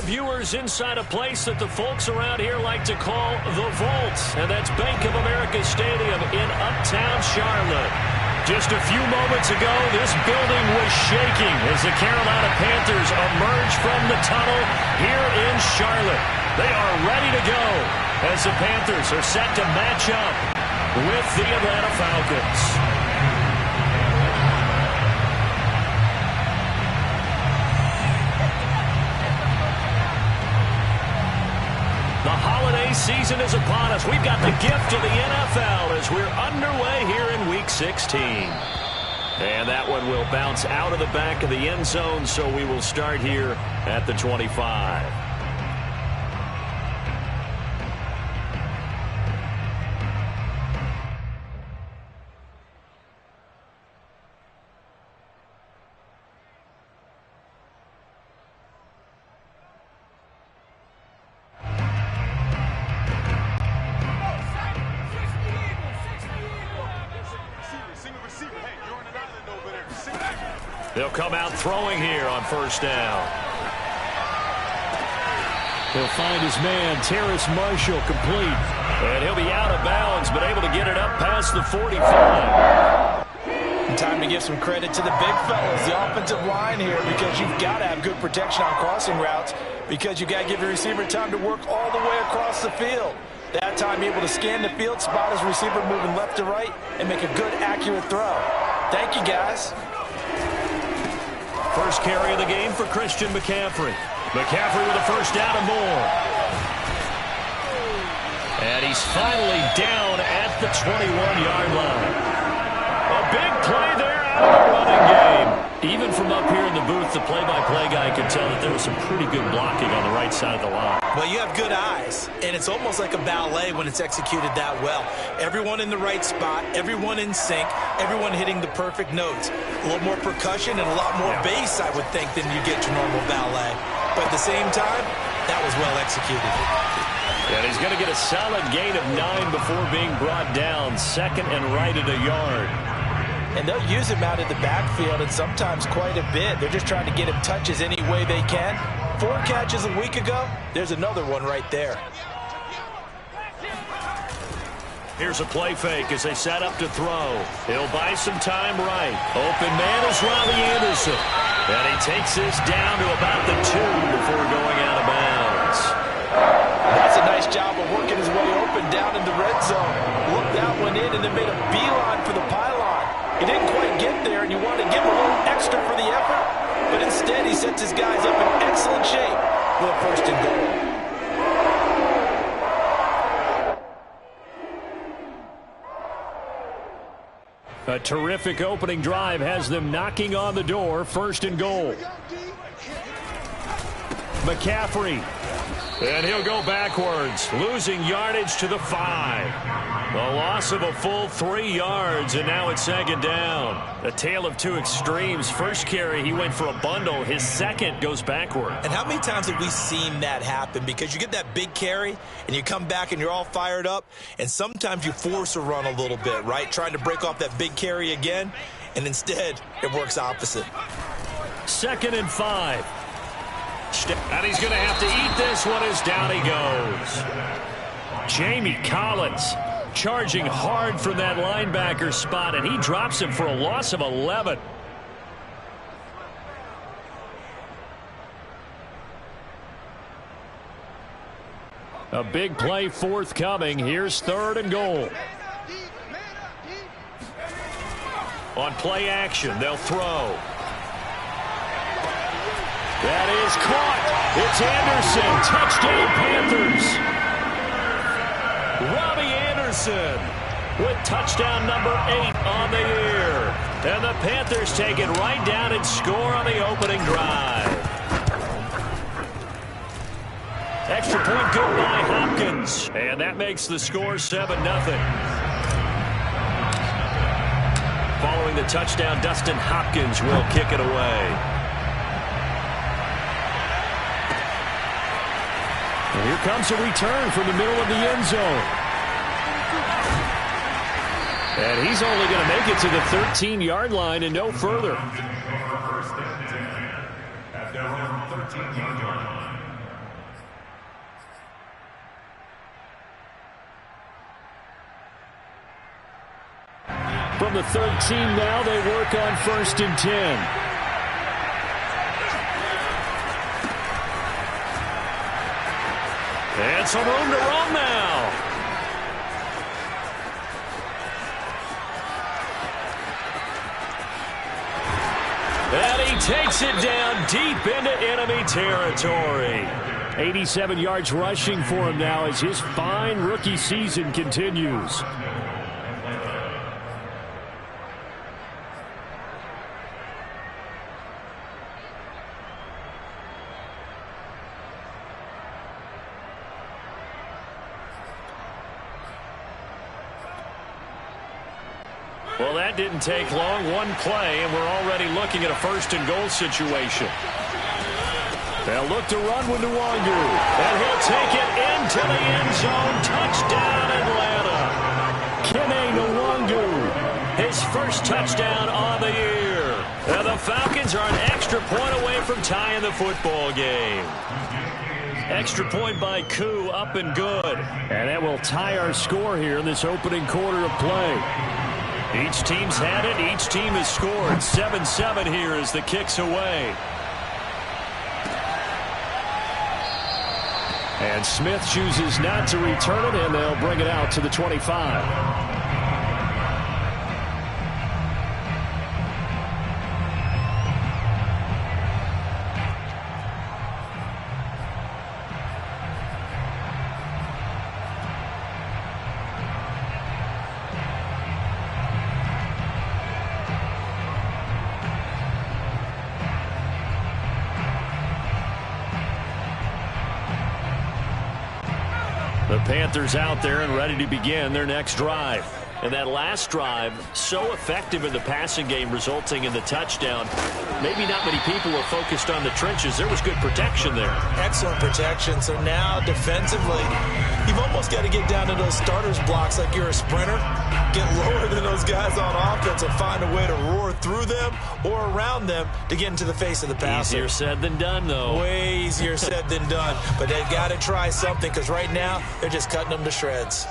viewers inside a place that the folks around here like to call the Vault, and that's Bank of America Stadium in Uptown Charlotte. Just a few moments ago, this building was shaking as the Carolina Panthers emerged from the tunnel here in Charlotte. They are ready to go as the Panthers are set to match up with the Atlanta Falcons. The holiday season is upon us. We've got the gift of the NFL as we're underway here in Week 16. And that one will bounce out of the back of the end zone, so we will start here at the 25. They'll come out throwing here on first down. He'll find his man, Terrace Marshall, complete. And he'll be out of bounds, but able to get it up past the 45. Time to give some credit to the big fellas, the offensive line here, because you've got to have good protection on crossing routes, because you've got to give your receiver time to work all the way across the field. That time, able to scan the field, spot his receiver moving left to right, and make a good, accurate throw. Thank you, guys. First carry of the game for Christian McCaffrey. McCaffrey with a first down and more. And he's finally down at the 21-yard line. A big play there out of the running game. Even from up here in the booth, the play-by-play guy could tell that there was some pretty good blocking on the right side of the line. Well, you have good eyes, and it's almost like a ballet when it's executed that well. Everyone in the right spot, everyone in sync, everyone hitting the perfect notes. A little more percussion and a lot more bass, I would think, than you get to normal ballet. But at the same time, that was well executed. And he's going to get a solid gain of 9 before being brought down. Second and right at a yard. And they'll use him out of the backfield, and sometimes quite a bit. They're just trying to get him touches any way they can. 4 catches a week ago. There's another one right there. Here's a play fake as they set up to throw. He'll buy some time right. Open man is Robbie Anderson. And he takes this down to about the 2 before going out of bounds. That's a nice job of working his way open down in the red zone. Looked that one in and then made a beeline for the pylon. He didn't quite get there, and you want to give him a little extra for the effort. But instead, he sets his guys up in excellent shape for the first and goal. A terrific opening drive has them knocking on the door. First and goal. McCaffrey. And he'll go backwards, losing yardage to the 5. A loss of a full 3 yards, and now it's second down. A tale of two extremes. First carry, he went for a bundle. His second goes backward. And how many times have we seen that happen? Because you get that big carry, and you come back and you're all fired up, and sometimes you force a run a little bit, right? Trying to break off that big carry again, and instead it works opposite. Second and 5. And he's going to have to eat this one as down he goes. Jamie Collins charging hard from that linebacker spot, and he drops him for a loss of 11. A big play forthcoming. Here's third and goal. On play action, they'll throw. That is caught. It's Anderson. Touchdown, Panthers. Robbie Anderson with touchdown number 8 on the year. And the Panthers take it right down and score on the opening drive. Extra point good by Hopkins. And that makes the score 7-0. Following the touchdown, Dustin Hopkins will kick it away. And here comes a return from the middle of the end zone. And he's only going to make it to the 13-yard line and no further. From the 13 now, they work on 1st and 10. And some room to run now. And he takes it down deep into enemy territory. 87 yards rushing for him now as his fine rookie season continues. Well, that didn't take long. One play, and we're already looking at a 1st and goal situation. They'll look to run with Nwangu. And he'll take it into the end zone. Touchdown, Atlanta. Kene Nwangu, his first touchdown on the year. And the Falcons are an extra point away from tying the football game. Extra point by Koo, up and good. And that will tie our score here in this opening quarter of play. Each team's had it. Each team has scored. 7-7 here as the kick's away. And Smith chooses not to return it, and they'll bring it out to the 25. The Panthers out there and ready to begin their next drive. And that last drive, so effective in the passing game, resulting in the touchdown. Maybe not many people were focused on the trenches. There was good protection there. Excellent protection. So now defensively, you've almost got to get down to those starters blocks like you're a sprinter. Get lower than those guys on offense and find a way to roar through them or around them to get into the face of the passer. Easier said than done, though. Way easier said than done. But they've got to try something because right now they're just cutting them to shreds.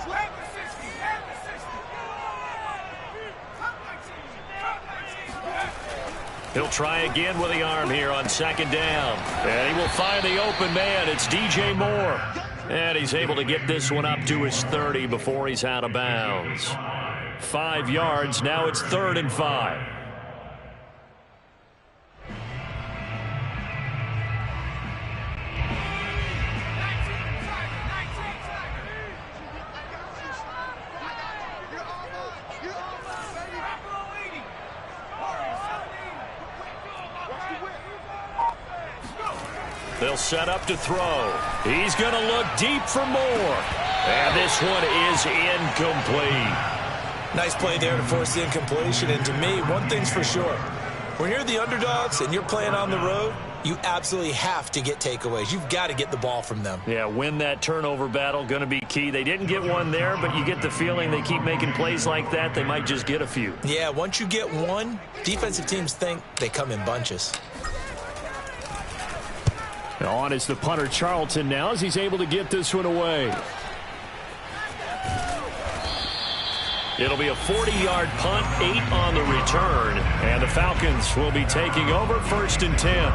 He'll try again with the arm here on 2nd down. And he will find the open man. It's DJ Moore. And he's able to get this one up to his 30 before he's out of bounds. 5 yards. Now it's 3rd and 5. They'll set up to throw. He's going to look deep for more. And this one is incomplete. Nice play there to force the incompletion. And to me, one thing's for sure. When you're the underdogs and you're playing on the road, you absolutely have to get takeaways. You've got to get the ball from them. Yeah, win that turnover battle, going to be key. They didn't get one there, but you get the feeling they keep making plays like that, they might just get a few. Yeah, once you get one, defensive teams think they come in bunches. On is the punter Charlton now as he's able to get this one away. It'll be a 40-yard punt, 8 on the return, and the Falcons will be taking over 1st and 10.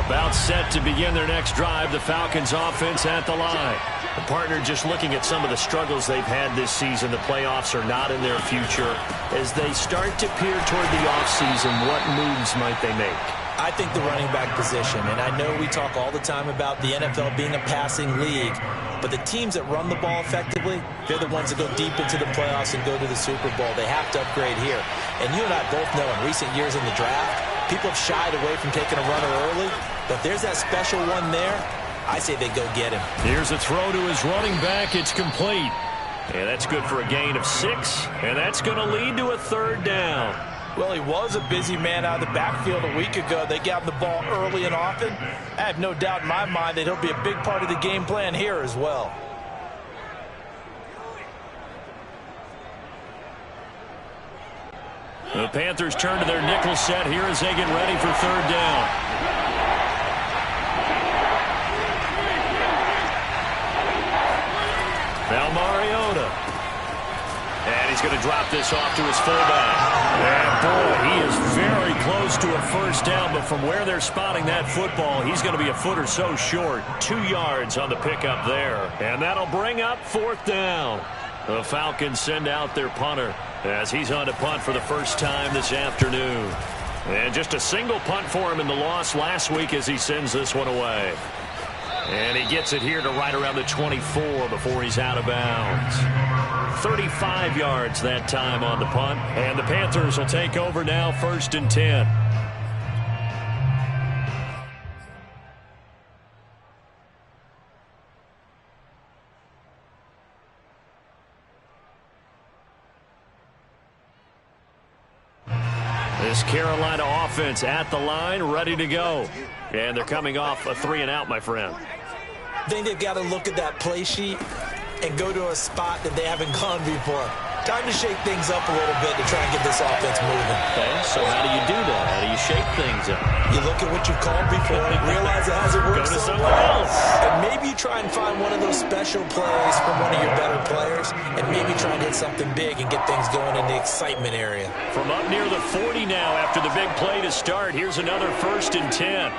About set to begin their next drive, the Falcons offense at the line. The partner just looking at some of the struggles they've had this season. The playoffs are not in their future. As they start to peer toward the offseason, what moves might they make? I think the running back position, and I know we talk all the time about the NFL being a passing league, but the teams that run the ball effectively, they're the ones that go deep into the playoffs and go to the Super Bowl. They have to upgrade here. And you and I both know in recent years in the draft, people have shied away from taking a runner early, but if there's that special one there, I say they go get him. Here's a throw to his running back. It's complete. And that's good for a gain of 6, and that's going to lead to a 3rd down. Well, he was a busy man out of the backfield a week ago. They got him the ball early and often. I have no doubt in my mind that he'll be a big part of the game plan here as well. The Panthers turn to their nickel set here as they get ready for 3rd down. Now Mariota. And he's going to drop this off to his fullback. And, boy, he is very close to a first down, but from where they're spotting that football, he's going to be a foot or so short. 2 yards on the pickup there. And that'll bring up 4th down. The Falcons send out their punter as he's on to punt for the first time this afternoon. And just a single punt for him in the loss last week as he sends this one away. And he gets it here to right around the 24 before he's out of bounds. 35 yards that time on the punt. And the Panthers will take over now, 1st and 10. This Carolina offense at the line, ready to go. And they're coming off a 3-and-out, my friend. I think they've got to look at that play sheet and go to a spot that they haven't gone before. Time to shake things up a little bit to try and get this offense moving. Okay, so how do you do that? How do you shake things up? You look at what you've called before, realize it hasn't worked so well, and maybe you try and find one of those special plays from one of your better players, and maybe try and hit something big and get things going in the excitement area. From up near the 40 now after the big play to start, here's another 1st and 10.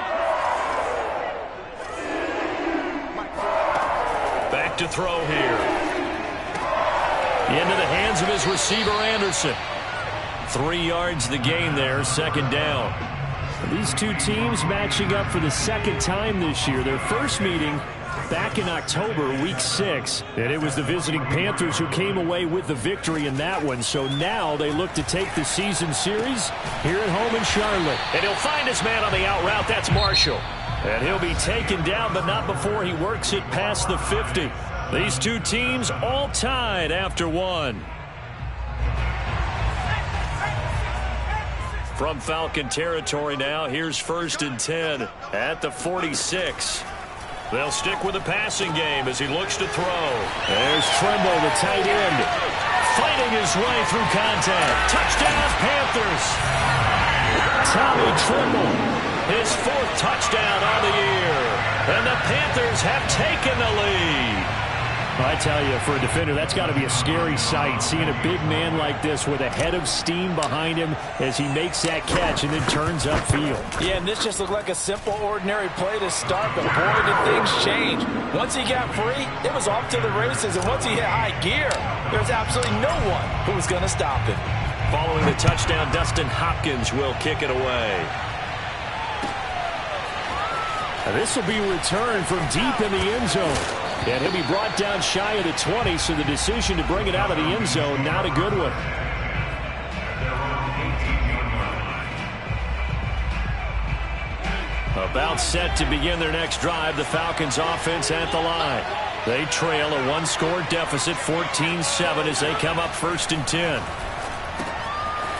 Back to throw here. Into the hands of his receiver, Anderson. 3 yards the gain there, 2nd down. These two teams matching up for the 2nd time this year. Their first meeting back in October, week 6. And it was the visiting Panthers who came away with the victory in that one. So now they look to take the season series here at home in Charlotte. And he'll find his man on the out route. That's Marshall. And he'll be taken down, but not before he works it past the 50. These two teams all tied after one. From Falcon territory now, here's 1st and 10 at the 46. They'll stick with the passing game as he looks to throw. There's Trimble, the tight end, fighting his way through contact. Touchdown, Panthers. Tommy Trimble, his 4th touchdown on the year. And the Panthers have taken the lead. I tell you, for a defender, that's got to be a scary sight, seeing a big man like this with a head of steam behind him as he makes that catch and then turns upfield. Yeah, and this just looked like a simple, ordinary play to start, but boy, did things change. Once he got free, it was off to the races, and once he hit high gear, there's absolutely no one who was going to stop him. Following the touchdown, Dustin Hopkins will kick it away. This will be returned from deep in the end zone. And he'll be brought down shy of the 20, so the decision to bring it out of the end zone, not a good one. About set to begin their next drive, the Falcons offense at the line. They trail a 1-score deficit, 14-7, as they come up 1st and 10.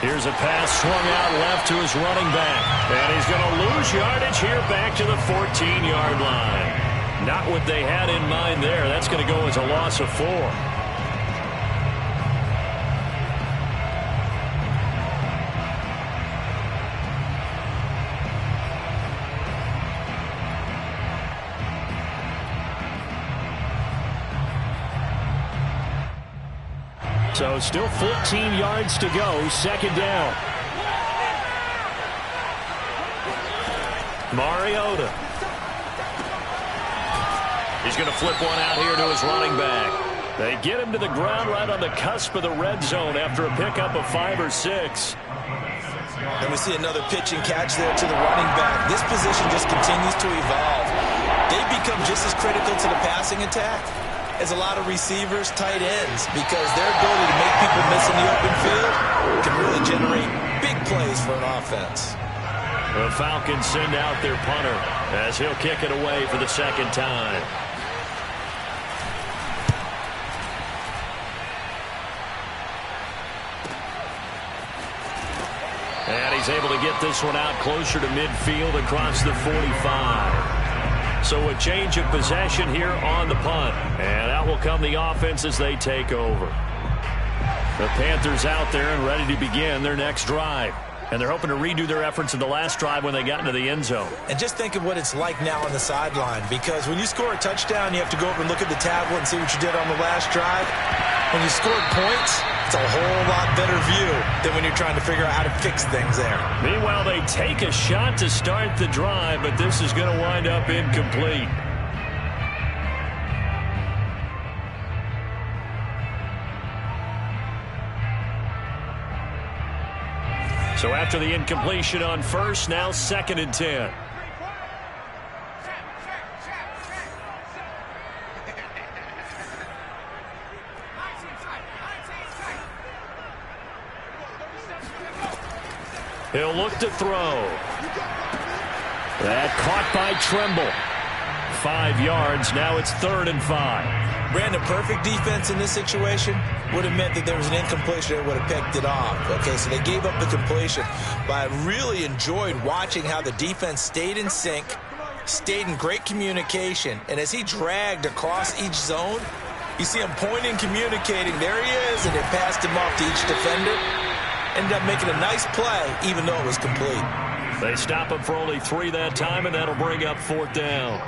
Here's a pass swung out left to his running back. And he's going to lose yardage here back to the 14-yard line. Not what they had in mind there. That's going to go as a loss of 4. So still 14 yards to go. 2nd down. Mariota. He's going to flip one out here to his running back. They get him to the ground right on the cusp of the red zone after a pickup of 5 or 6. And we see another pitch and catch there to the running back. This position just continues to evolve. They become just as critical to the passing attack as a lot of receivers, tight ends, because their ability to make people miss in the open field can really generate big plays for an offense. The Falcons send out their punter as he'll kick it away for the 2nd time. And he's able to get this one out closer to midfield across the 45. So a change of possession here on the punt. And out will come the offense as they take over. The Panthers out there and ready to begin their next drive. And they're hoping to redo their efforts in the last drive when they got into the end zone. And just think of what it's like now on the sideline, because when you score a touchdown, you have to go over and look at the tablet and see what you did on the last drive. when you scored points, it's a whole lot better view than when you're trying to figure out how to fix things there. Meanwhile, they take a shot to start the drive, but this is going to wind up incomplete. So after the incompletion on first, now 2nd and 10. He'll look to throw. That caught by Tremble. 5 yards. Now it's 3rd and 5. Brandon, perfect defense in this situation would have meant that there was an incompletion that would have picked it off. Okay, so they gave up the completion. But I really enjoyed watching how the defense stayed in sync, stayed in great communication, and as he dragged across each zone, you see him pointing, communicating. There he is, and they passed him off to each defender. Ended up making a nice play, even though it was complete. They stop him for only 3 that time, and that'll bring up 4th down.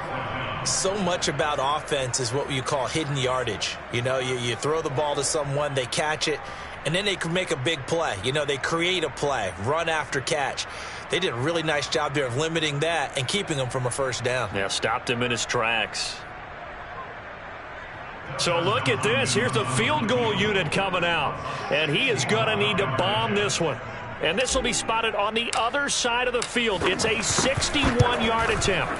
So much about offense is what you call hidden yardage. You know, you throw the ball to someone, they catch it, and then they can make a big play. You know, they create a play, run after catch. They did a really nice job there of limiting that and keeping him from a first down. Yeah, stopped him in his tracks. So look at this. Here's the field goal unit coming out. And he is going to need to bomb this one. And this will be spotted on the other side of the field. It's a 61-yard attempt.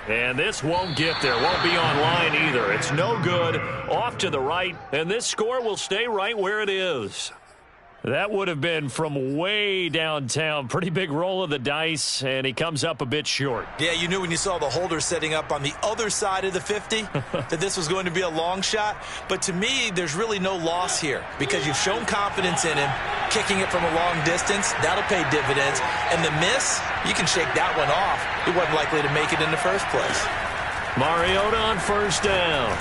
And this won't get there. Won't be on line either. It's no good. Off to the right. And this score will stay right where it is. That would have been from way downtown. Pretty big roll of the dice, and he comes up a bit short. Yeah, you knew when you saw the holder setting up on the other side of the 50 that this was going to be a long shot. But to me, there's really no loss here because you've shown confidence in him, kicking it from a long distance. That'll pay dividends. And the miss, you can shake that one off. He wasn't likely to make it in the first place. Mariota on first down.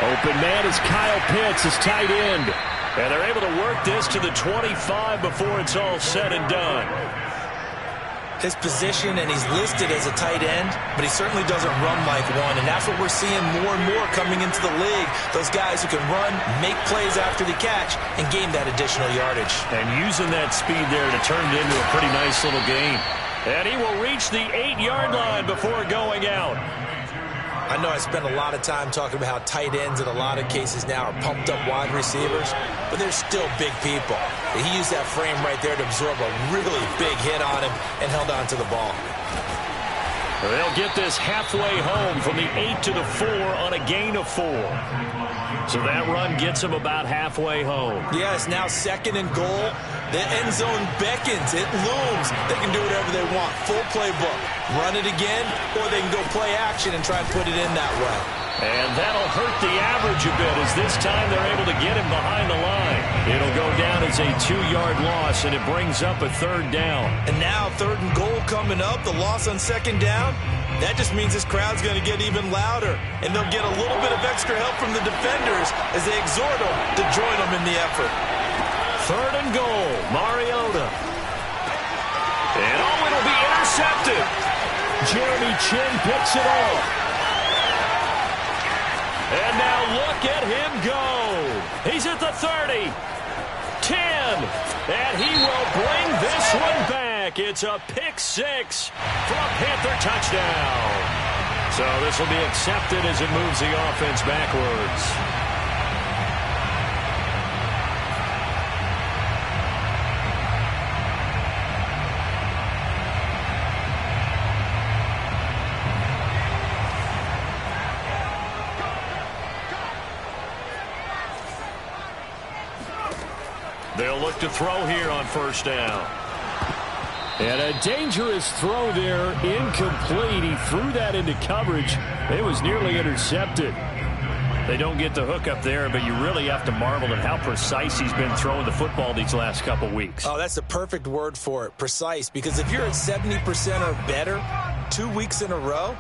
Open man is Kyle Pitts, his tight end. And they're able to work this to the 25 before it's all said and done. His position, and he's listed as a tight end, but he certainly doesn't run like one, and that's what we're seeing more and more coming into the league. Those guys who can run, make plays after the catch, and gain that additional yardage. And using that speed there to turn it into a pretty nice little gain. And he will reach the 8-yard line before going out. I know I spent a lot of time talking about how tight ends in a lot of cases now are pumped up wide receivers, but they're still big people. He used that frame right there to absorb a really big hit on him and held on to the ball. They'll get this halfway home from the 8 to the 4 on a gain of 4. So that run gets him about halfway home. Yeah, it's now 2nd and goal. The end zone beckons. It looms. They can do whatever they want. Full playbook. Run it again, or they can go play action and try and put it in that way. And that'll hurt the average a bit as this time they're able to get him behind the line. It'll go down as a 2-yard loss, and it brings up a 3rd down. And now 3rd and goal coming up. The loss on 2nd down. That just means this crowd's going to get even louder, and they'll get a little bit of extra help from the defenders as they exhort them to join them in the effort. 3rd and goal, Mariota. And it'll be intercepted. Jeremy Chin picks it off. And now look at him go. He's at the 30, 10, and he will bring this one back. It's a pick 6 for a Panther touchdown. So this will be accepted as it moves the offense backwards. They'll look to throw here on first down. And a dangerous throw there, incomplete. He threw that into coverage. It was nearly intercepted. They don't get the hook up there, but you really have to marvel at how precise he's been throwing the football these last couple weeks. Oh, that's the perfect word for it, precise. Because if you're at 70% or better 2 weeks in a row,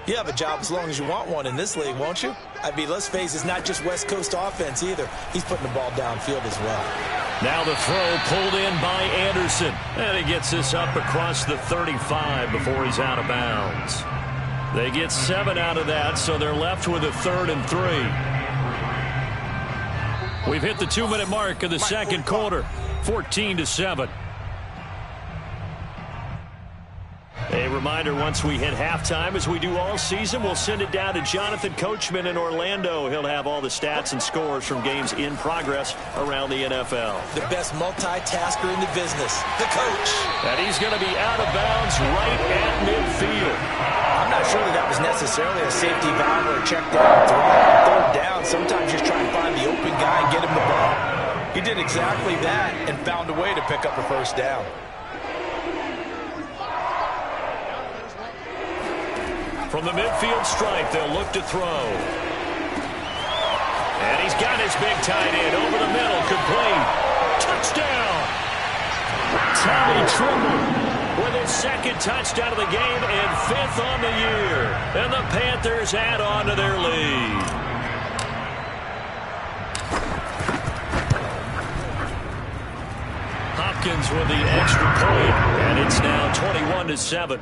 you have a job as long as you want one in this league, won't you? I mean, let's face it, it's not just West Coast offense either. He's putting the ball downfield as well. Now the throw pulled in by Anderson. And he gets this up across the 35 before he's out of bounds. They get 7 out of that, so they're left with a 3rd and 3. We've hit the 2-minute mark of the second quarter, 14-7. A reminder, once we hit halftime, as we do all season, we'll send it down to Jonathan Coachman in Orlando. He'll have all the stats and scores from games in progress around the NFL. The best multitasker in the business, the coach. And he's going to be out of bounds right at midfield. I'm not sure that was necessarily a safety valve or a check down throw. On third down, sometimes you just try and find the open guy and get him the ball. He did exactly that and found a way to pick up a first down. From the midfield stripe, they'll look to throw. And he's got his big tight end over the middle, complete. Touchdown! Tommy Trimble with his second touchdown of the game and 5th on the year. And the Panthers add on to their lead. Hopkins with the extra point, and it's now 21-7.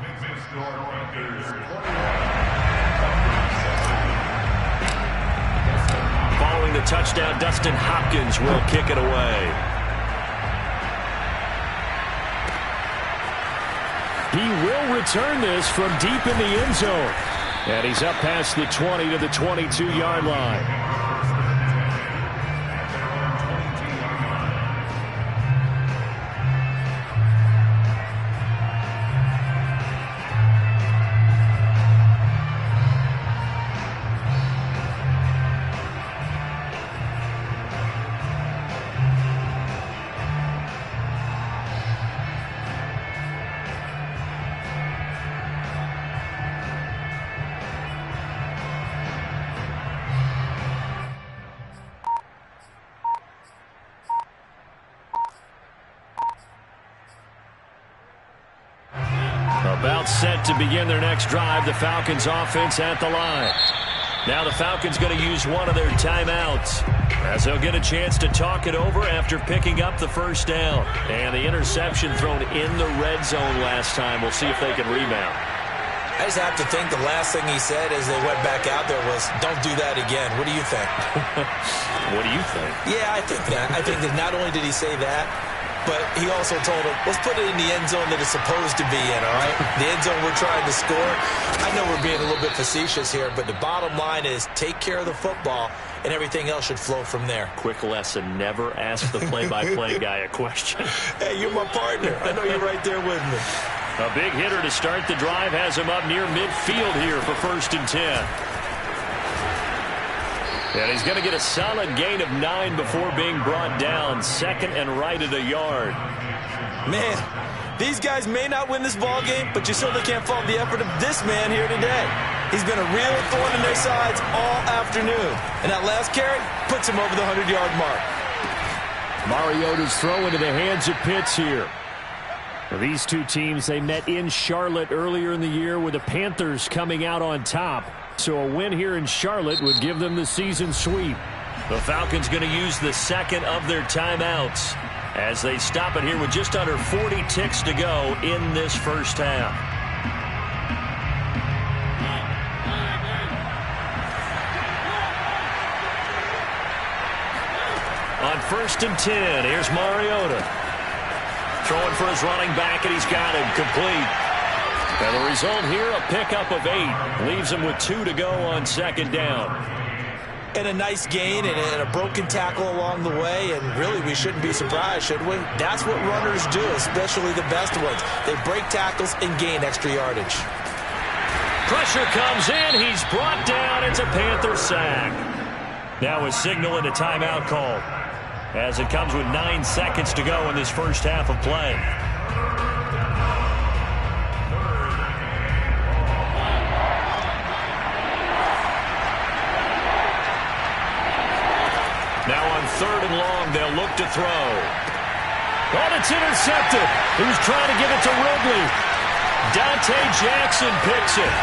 Following the touchdown, Dustin Hopkins will kick it away. He will return this from deep in the end zone. And he's up past the 20 to the 22-yard line. About set to begin their next drive, the Falcons offense at the line. Now the Falcons going to use one of their timeouts as they'll get a chance to talk it over after picking up the first down. And the interception thrown in the red zone last time. We'll see if they can rebound. I just have to think the last thing he said as they went back out there was, don't do that again. What do you think? What do you think? Yeah, I think that. I think that not only did he say that, but he also told him, let's put it in the end zone that it's supposed to be in, all right? The end zone we're trying to score. I know we're being a little bit facetious here, but the bottom line is take care of the football, and everything else should flow from there. Quick lesson, never ask the play-by-play guy a question. Hey, you're my partner. I know you're right there with me. A big hitter to start the drive has him up near midfield here for 1st and 10. And he's going to get a solid gain of 9 before being brought down. 2nd and right at a yard. Man, these guys may not win this ball game, but you certainly can't fault the effort of this man here today. He's been a real thorn in their sides all afternoon. And that last carry puts him over the 100-yard mark. Mariota's throw into the hands of Pitts here. Well, these two teams, they met in Charlotte earlier in the year with the Panthers coming out on top. So a win here in Charlotte would give them the season sweep. The Falcons going to use the second of their timeouts as they stop it here with just under 40 ticks to go in this first half. On 1st and 10, here's Mariota. Throwing for his running back, and he's got him complete. And the result here, a pickup of 8. Leaves him with 2 to go on 2nd down. And a nice gain and a broken tackle along the way. And really, we shouldn't be surprised, should we? That's what runners do, especially the best ones. They break tackles and gain extra yardage. Pressure comes in. He's brought down. It's a Panther sack. Now a signal and a timeout call as it comes with 9 seconds to go in this first half of play. Now on 3rd and long, they'll look to throw. Oh, it's intercepted. He was trying to give it to Ridley. Dante Jackson picks it.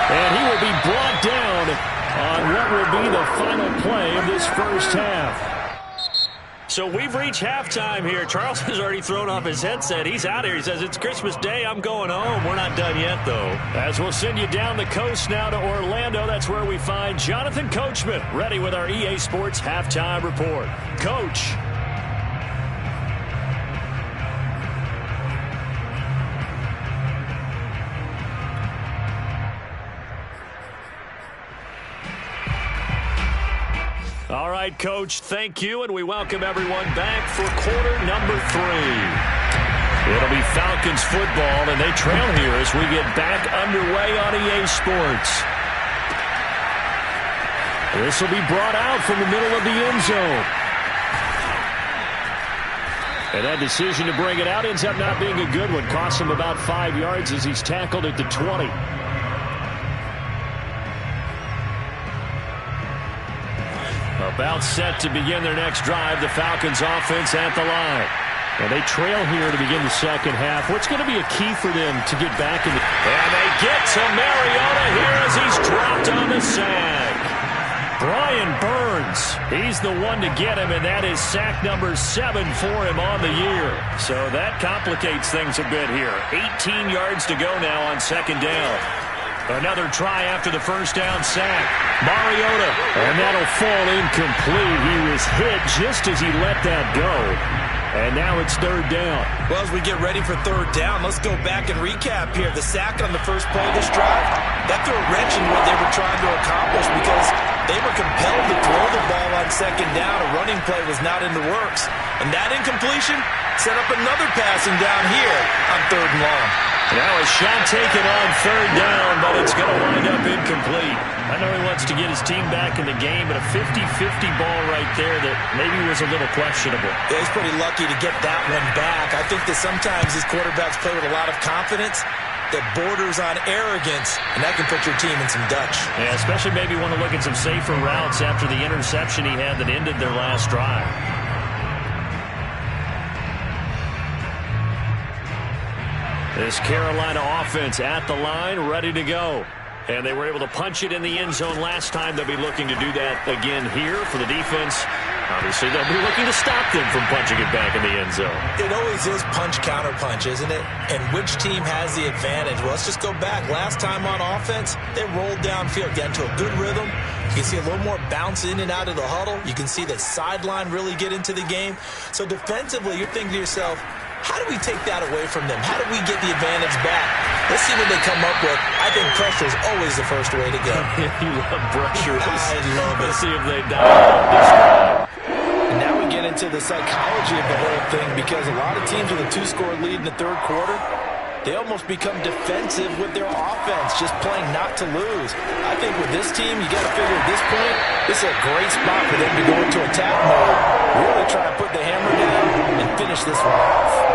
And he will be brought down on what will be the final play of this first half. So we've reached halftime here. Charles has already thrown off his headset. He's out here. He says, it's Christmas Day. I'm going home. We're not done yet, though. As we'll send you down the coast now to Orlando. That's where we find Jonathan Coachman, ready with our EA Sports Halftime Report. Coach. All right, Coach, thank you, and we welcome everyone back for quarter number 3. It'll be Falcons football, and they trail here as we get back underway on EA Sports. This will be brought out from the middle of the end zone. And that decision to bring it out ends up not being a good one. Costs him about 5 yards as he's tackled at the 20. About set to begin their next drive. The Falcons offense at the line. And they trail here to begin the second half. What's going to be a key for them to get back in the... And they get to Mariota here as he's dropped on the sack. Brian Burns, he's the one to get him, and that is sack number 7 for him on the year. So that complicates things a bit here. 18 yards to go now on second down. Another try after the first down sack. Mariota, and that'll fall incomplete. He was hit just as he let that go. And now it's third down. Well, as we get ready for third down, let's go back and recap here. The sack on the first play of this drive, that threw a wrench in what they were trying to accomplish because they were compelled to throw the ball on second down. A running play was not in the works. And that incompletion set up another passing down here on third and long. Now a shot taken on third down, but it's going to wind up incomplete. I know he wants to get his team back in the game, but a 50-50 ball right there that maybe was a little questionable. Yeah, he's pretty lucky to get that one back. I think that sometimes these quarterbacks play with a lot of confidence that borders on arrogance, and that can put your team in some Dutch. Yeah, especially maybe want to look at some safer routes after the interception he had that ended their last drive. This Carolina offense at the line, ready to go. And they were able to punch it in the end zone last time. They'll be looking to do that again here for the defense. Obviously, they'll be looking to stop them from punching it back in the end zone. It always is punch-counter-punch, isn't it? And which team has the advantage? Well, let's just go back. Last time on offense, they rolled downfield, got into a good rhythm. You can see a little more bounce in and out of the huddle. You can see the sideline really get into the game. So defensively, you're thinking to yourself, how do we take that away from them? How do we get the advantage back? Let's see what they come up with. I think pressure is always the first way to go. You love pressure. I love it. Let's see if they die on this drive. And now we get into the psychology of the whole thing because a lot of teams with a 2-score lead in the third quarter, they almost become defensive with their offense, just playing not to lose. I think with this team, you got to figure at this point, this is a great spot for them to go into attack mode, really try to put the hammer down and finish this one off.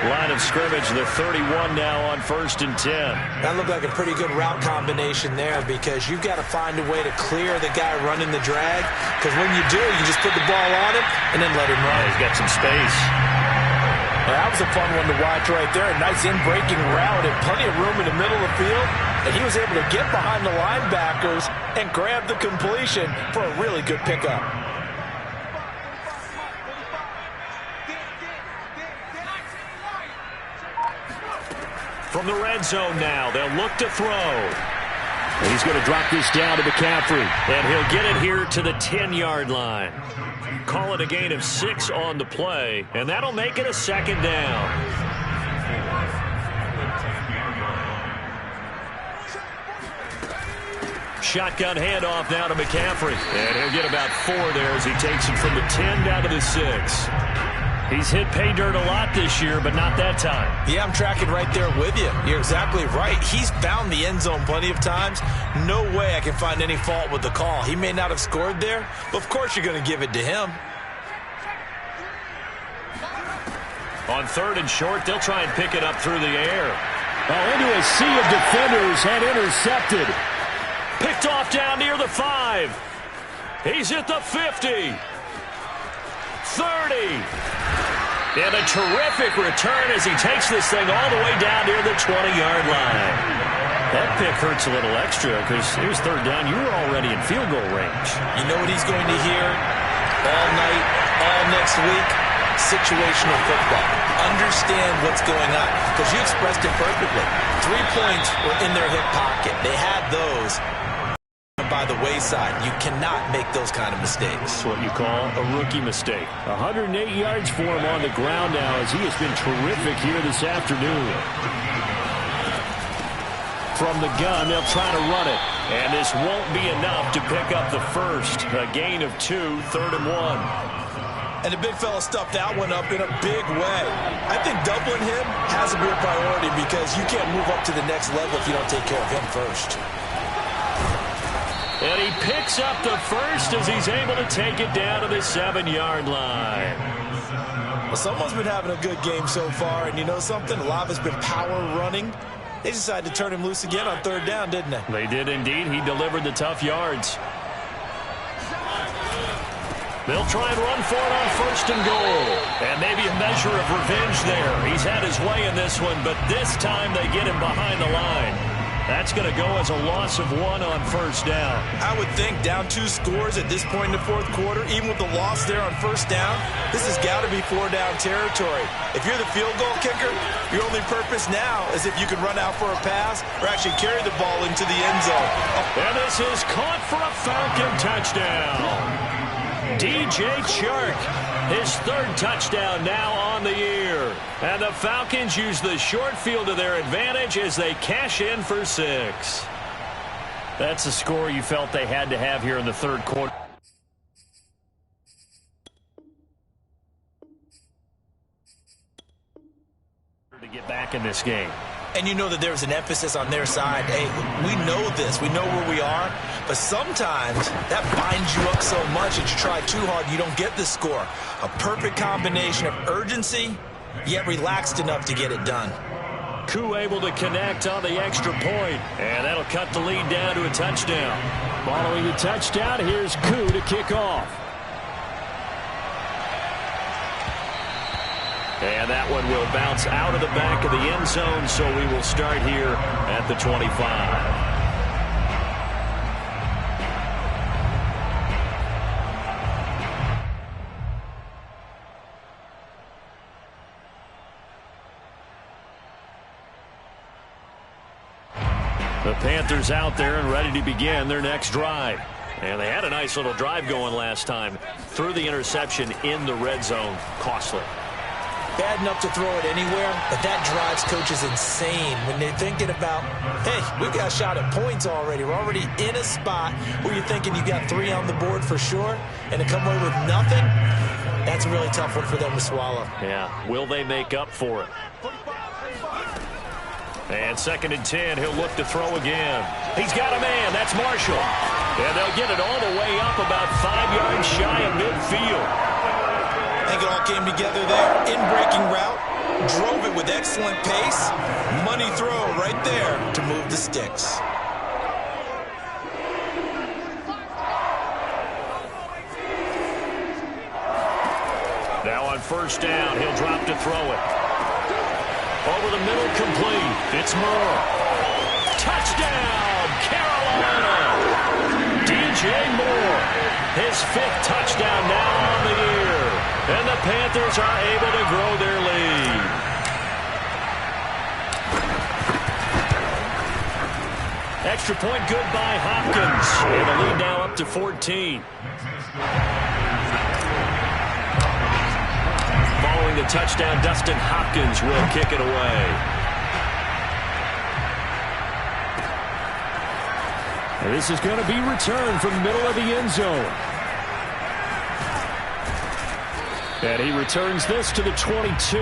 Line of scrimmage, the 31 now on 1st and 10. That looked like a pretty good route combination there because you've got to find a way to clear the guy running the drag because when you do, you just put the ball on him and then let him run. He's got some space. Well, that was a fun one to watch right there. A nice in-breaking route and plenty of room in the middle of the field. And he was able to get behind the linebackers and grab the completion for a really good pickup. From the red zone now, they'll look to throw. And he's going to drop this down to McCaffrey. And he'll get it here to the 10-yard line. Call it a gain of 6 on the play, and that'll make it a second down. Shotgun handoff now to McCaffrey. And he'll get about 4 there as he takes it from the 10 down to the 6. He's hit pay dirt a lot this year, but not that time. Yeah, I'm tracking right there with you. You're exactly right. He's found the end zone plenty of times. No way I can find any fault with the call. He may not have scored there, but of course you're going to give it to him. On 3rd and short, they'll try and pick it up through the air. Oh, into a sea of defenders and intercepted. Picked off down near the 5. He's at the 50. 30. And a terrific return as he takes this thing all the way down near the 20-yard line. That pick hurts a little extra because it was 3rd down. You were already in field goal range. You know what he's going to hear? all night, all next week. Situational football. Understand what's going on, because you expressed it perfectly. 3 points were in their hip pocket. They had those by the wayside. You cannot make those kind of mistakes. That's what you call a rookie mistake. 108 yards for him on the ground now, as he has been terrific here this afternoon. From the gun, they'll try to run it. And this won't be enough to pick up the first. A gain of 2, 3rd and 1. And the big fella stuffed that one up in a big way. I think doubling him has to be a priority, because you can't move up to the next level if you don't take care of him first. And he picks up the first as he's able to take it down to the 7-yard line. Well, someone's been having a good game so far, and you know something? A lot of it's been power running. They decided to turn him loose again on 3rd down, didn't they? They did indeed. He delivered the tough yards. They'll try and run for it on 1st and goal. And maybe a measure of revenge there. He's had his way in this one, but this time they get him behind the line. That's going to go as a loss of 1 on 1st down. I would think down 2 scores at this point in the 4th quarter, even with the loss there on 1st down, this has got to be 4-down territory. If you're the field goal kicker, your only purpose now is if you can run out for a pass or actually carry the ball into the end zone. And this is caught for a Falcon touchdown. DJ Chark, his 3rd touchdown now on the year. And the Falcons use the short field to their advantage as they cash in for 6. That's a score you felt they had to have here in the 3rd quarter. To get back in this game. And you know that there's an emphasis on their side. Hey, we know this. We know where we are. But sometimes that binds you up so much that you try too hard, you don't get the score. A perfect combination of urgency, yet relaxed enough to get it done. Koo able to connect on the extra point. And that'll cut the lead down to a touchdown. Following the touchdown, here's Koo to kick off. And that one will bounce out of the back of the end zone, so we will start here at the 25. The Panthers out there and ready to begin their next drive. And they had a nice little drive going last time. Threw the interception in the red zone. Costly. Bad enough to throw it anywhere, but that drives coaches insane when they're thinking about, hey, we got a shot at points already. We're already in a spot where you're thinking you got 3 on the board for sure, and to come away with nothing, that's a really tough one for them to swallow. Yeah, will they make up for it? And 2nd and 10, he'll look to throw again. He's got a man, that's Marshall. And they'll get it all the way up about 5 yards shy of midfield. I think it all came together there. In breaking route, drove it with excellent pace. Money throw right there to move the sticks. Now on 1st down, he'll drop to throw it. Over the middle, complete. It's Moore. Touchdown, Carolina! DJ Moore, his 5th touchdown now on the year. And the Panthers are able to grow their lead. Extra point good by Hopkins. And the lead now up to 14. Following the touchdown, Dustin Hopkins will kick it away. And this is going to be returned from the middle of the end zone. And he returns this to the 22.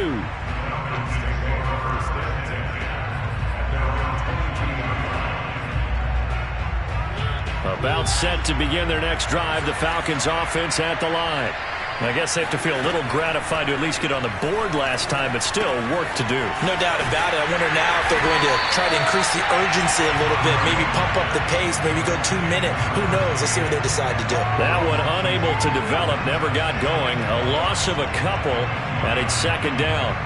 About set to begin their next drive. The Falcons offense at the line. I guess they have to feel a little gratified to at least get on the board last time, but still work to do. No doubt about it. I wonder now if they're going to try to increase the urgency a little bit, maybe pump up the pace, maybe go 2-minute. Who knows? Let's see what they decide to do. That one unable to develop, never got going. A loss of a couple, and it's 2nd down.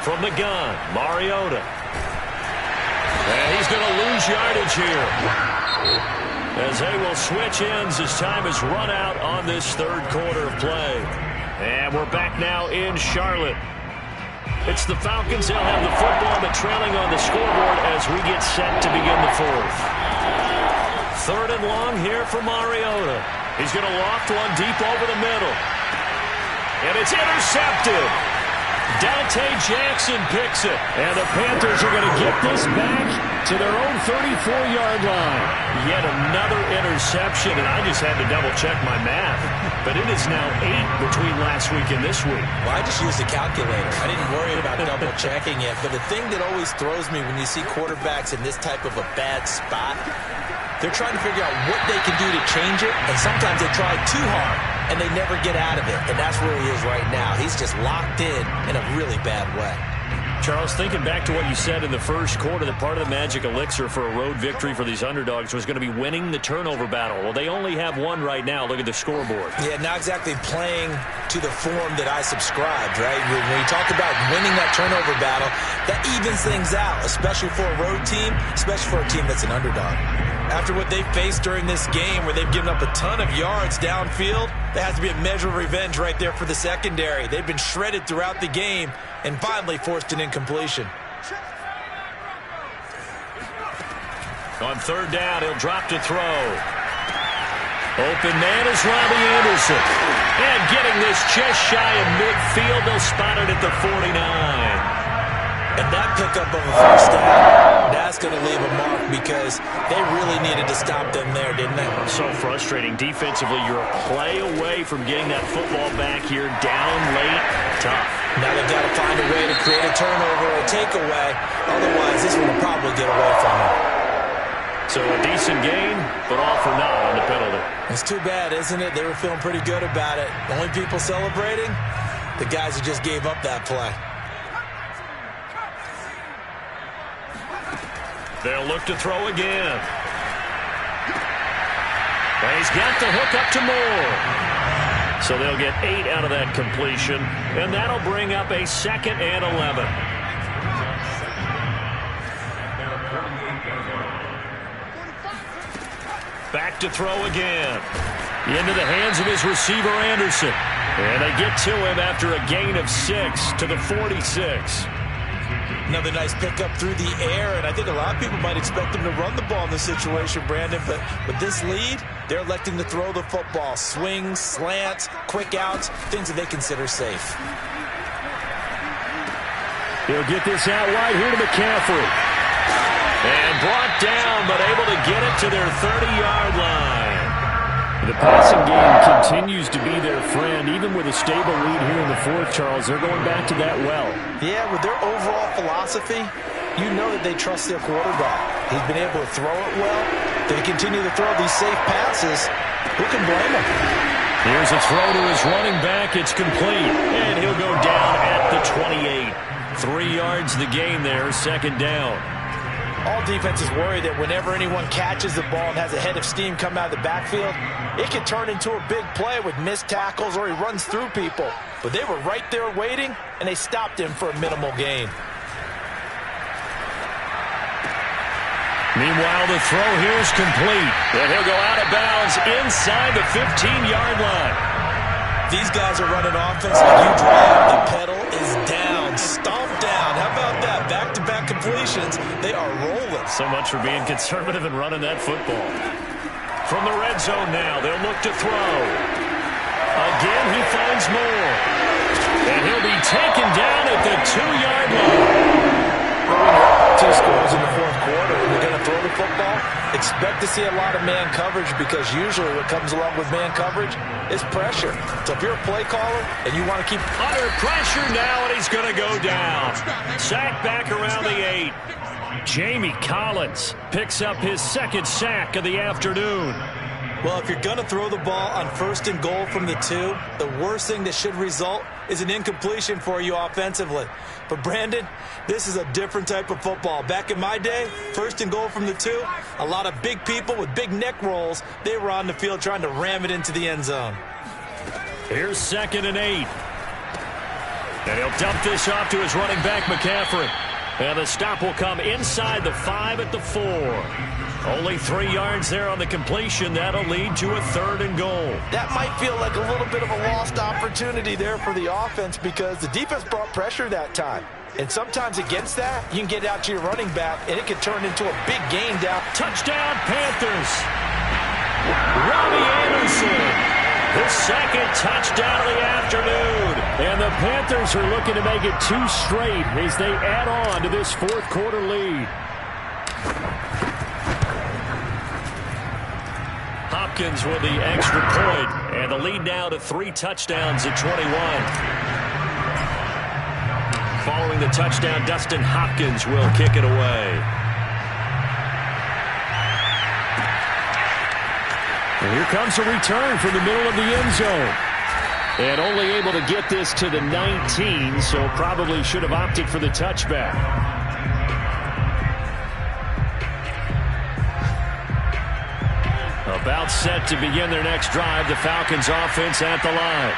From the gun, Mariota. And he's going to lose yardage here, as they will switch ends as time is run out on this third quarter of play. And we're back now in Charlotte. It's the Falcons. They'll have the football, but trailing on the scoreboard as we get set to begin the fourth. Third and long here for Mariota. He's going to loft one deep over the middle. And it's intercepted. Dante Jackson picks it. And the Panthers are going to get this back to their own 34-yard line. Yet another interception, and I just had to double-check my math. But it is now 8 between last week and this week. Well, I just used a calculator. I didn't worry about double-checking it. But the thing that always throws me when you see quarterbacks in this type of a bad spot, they're trying to figure out what they can do to change it, and sometimes they try too hard, and they never get out of it. And that's where he is right now. He's just locked in a really bad way. Charles, thinking back to what you said in the first quarter, that part of the magic elixir for a road victory for these underdogs was going to be winning the turnover battle. Well, they only have one right now. Look at the scoreboard. Yeah, not exactly playing to the form that I subscribed, right? When you talk about winning that turnover battle, that evens things out, especially for a road team, especially for a team that's an underdog. After what they faced during this game where they've given up a ton of yards downfield, there has to be a measure of revenge right there for the secondary. They've been shredded throughout the game and finally forced an incompletion. On third down, he'll drop to throw. Open man is Robbie Anderson. And getting this just shy of midfield, they'll spot it at the 49. And that pickup of a first down, that's going to leave a mark because they really needed to stop them there, didn't they? So frustrating. Defensively, you're a play away from getting that football back here. Down late, tough. Now they've got to find a way to create a turnover or a takeaway. Otherwise, this one will probably get away from them. So a decent gain, but all for naught on the penalty. It's too bad, isn't it? They were feeling pretty good about it. The only people celebrating, the guys who just gave up that play. They'll look to throw again. And he's got the hook up to Moore. So they'll get 8 out of that completion, and that'll bring up a 2nd and 11. Back to throw again. Into the hands of his receiver, Anderson. And they get to him after a gain of 6 to the 46. Another nice pickup through the air, and I think a lot of people might expect them to run the ball in this situation, Brandon, but with this lead, they're electing to throw the football. Swings, slants, quick outs, things that they consider safe. He'll get this out wide here to McCaffrey. And brought down, but able to get it to their 30-yard line. The passing game continues to be their friend. Even with a stable lead here in the fourth, Charles, they're going back to that well. Yeah, with their overall philosophy, you know that they trust their quarterback. He's been able to throw it well. They continue to throw these safe passes. Who can blame them? Here's a throw to his running back. It's complete. And he'll go down at the 28. 3 yards the gain there, 2nd down. All defenses worry that whenever anyone catches the ball and has a head of steam come out of the backfield, it can turn into a big play with missed tackles or he runs through people. But they were right there waiting, and they stopped him for a minimal gain. Meanwhile, the throw here is complete. And he'll go out of bounds inside the 15-yard line. These guys are running offense like you drive. The pedal is down. Stomp down. How about that? Back-to-back completions. They are rolling. So much for being conservative and running that football. From the red zone now, they'll look to throw. Again, he finds Moore. And he'll be taken down at the 2-yard line. 2 scores in the fourth quarter, and you're going to throw the football. Expect to see a lot of man coverage because usually what comes along with man coverage is pressure. So if you're a play caller and you want to keep under pressure now, and he's going to go down. Sack back around the 8. Jamie Collins picks up his 2nd sack of the afternoon. Well, if you're going to throw the ball on 1st and goal from the 2, the worst thing that should result is an incompletion for you offensively. But, Brandon, this is a different type of football. Back in my day, 1st and goal from the 2, a lot of big people with big neck rolls, they were on the field trying to ram it into the end zone. Here's 2nd and 8. And he'll dump this off to his running back, McCaffrey. And the stop will come inside the 5 at the 4. Only 3 yards there on the completion. That'll lead to a 3rd and goal. That might feel like a little bit of a lost opportunity there for the offense because the defense brought pressure that time. And sometimes against that, you can get out to your running back, and it can turn into a big gain down. Touchdown, Panthers. Robbie Anderson. His 2nd touchdown of the afternoon. And the Panthers are looking to make it 2 straight as they add on to this 4th quarter lead. Hopkins with the extra point, and the lead now to 3 touchdowns at 21. Following the touchdown, Dustin Hopkins will kick it away. And here comes a return from the middle of the end zone. And only able to get this to the 19, so probably should have opted for the touchback. About set to begin their next drive, the Falcons offense at the line.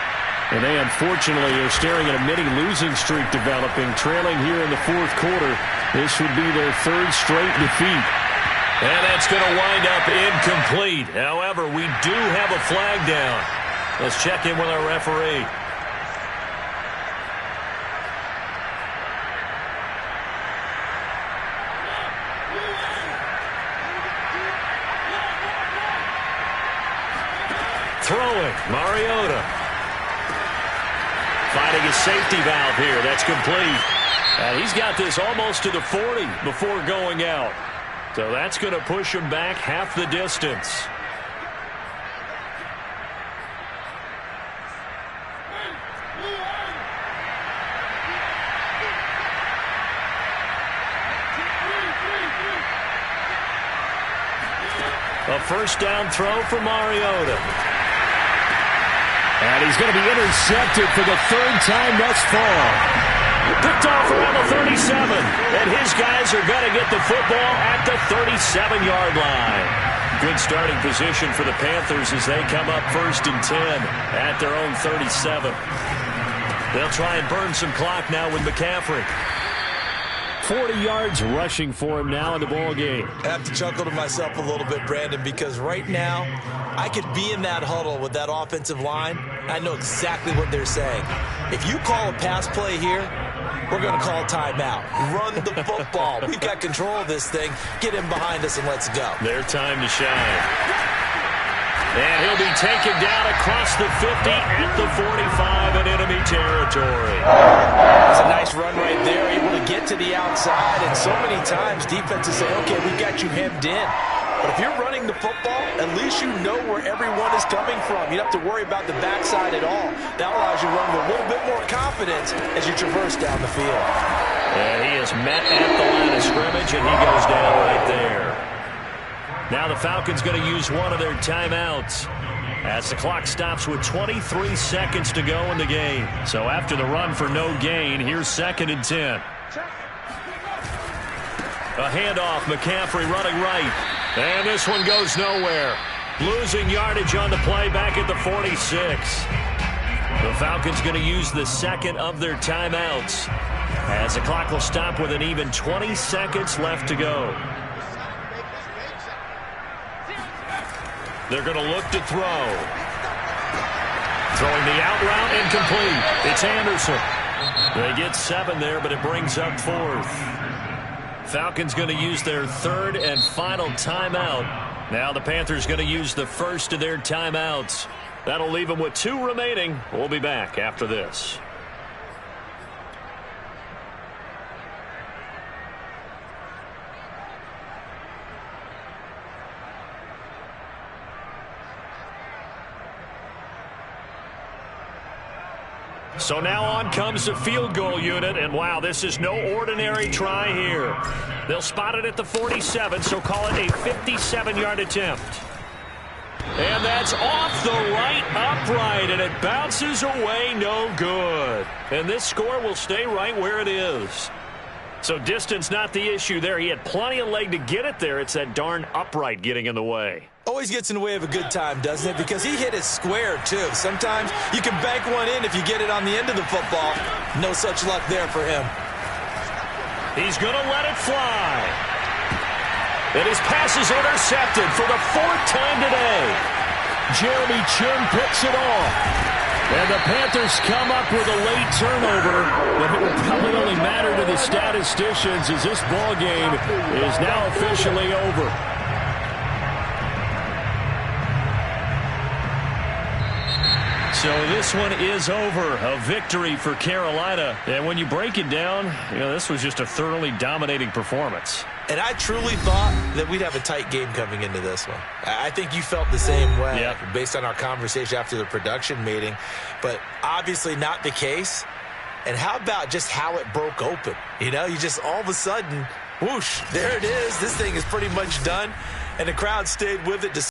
And they unfortunately are staring at a mini losing streak developing, trailing here in the 4th quarter. This would be their 3rd straight defeat. And that's going to wind up incomplete. However, we do have a flag down. Let's check in with our referee. Throwing, Mariota. Finding his safety valve here. That's complete. And he's got this almost to the 40 before going out. So that's going to push him back half the distance. A 1st down throw for Mariota. And he's going to be intercepted for the 3rd time thus far. Picked off around the 37. And his guys are going to get the football at the 37-yard line. Good starting position for the Panthers as they come up 1st and 10 at their own 37. They'll try and burn some clock now with McCaffrey. 40 yards rushing for him now in the ball game. I have to chuckle to myself a little bit, Brandon, because right now I could be in that huddle with that offensive line. I know exactly what they're saying. If you call a pass play here, we're going to call timeout. Run the football. We've got control of this thing. Get him behind us and let's go. Their time to shine. And he'll be taken down across the 50 at the 45 in enemy territory. That's a nice run right there, able to get to the outside. And so many times defenses say, okay, we've got you hemmed in. But if you're running the football, at least you know where everyone is coming from. You don't have to worry about the backside at all. That allows you to run with a little bit more confidence as you traverse down the field. And he is met at the line of scrimmage, and he goes down right there. Now the Falcons going to use one of their timeouts as the clock stops with 23 seconds to go in the game. So after the run for no gain, here's 2nd and 10. A handoff, McCaffrey running right. And this one goes nowhere. Losing yardage on the play back at the 46. The Falcons going to use the 2nd of their timeouts as the clock will stop with an even 20 seconds left to go. They're going to look to throw. Throwing the out route incomplete. It's Anderson. They get 7 there, but it brings up 4th. Falcons going to use their 3rd and final timeout. Now the Panthers going to use the 1st of their timeouts. That'll leave them with 2 remaining. We'll be back after this. So now on comes the field goal unit, and wow, this is no ordinary try here. They'll spot it at the 47, so call it a 57-yard attempt. And that's off the right upright, and it bounces away no good. And this score will stay right where it is. So distance not the issue there. He had plenty of leg to get it there. It's that darn upright getting in the way. Always gets in the way of a good time, doesn't it? Because he hit it square, too. Sometimes you can bank one in if you get it on the end of the football. No such luck there for him. He's going to let it fly. And his pass is intercepted for the 4th time today. Jeremy Chin picks it off. And the Panthers come up with a late turnover, but it will probably only matter to the statisticians as this ball game is now officially over. So this one is over. A victory for Carolina. And when you break it down, this was just a thoroughly dominating performance. And I truly thought that we'd have a tight game coming into this one. I think you felt the same way based on our conversation after the production meeting. But obviously not the case. And how about just how it broke open? You just all of a sudden, whoosh, there it is. This thing is pretty much done. And the crowd stayed with it.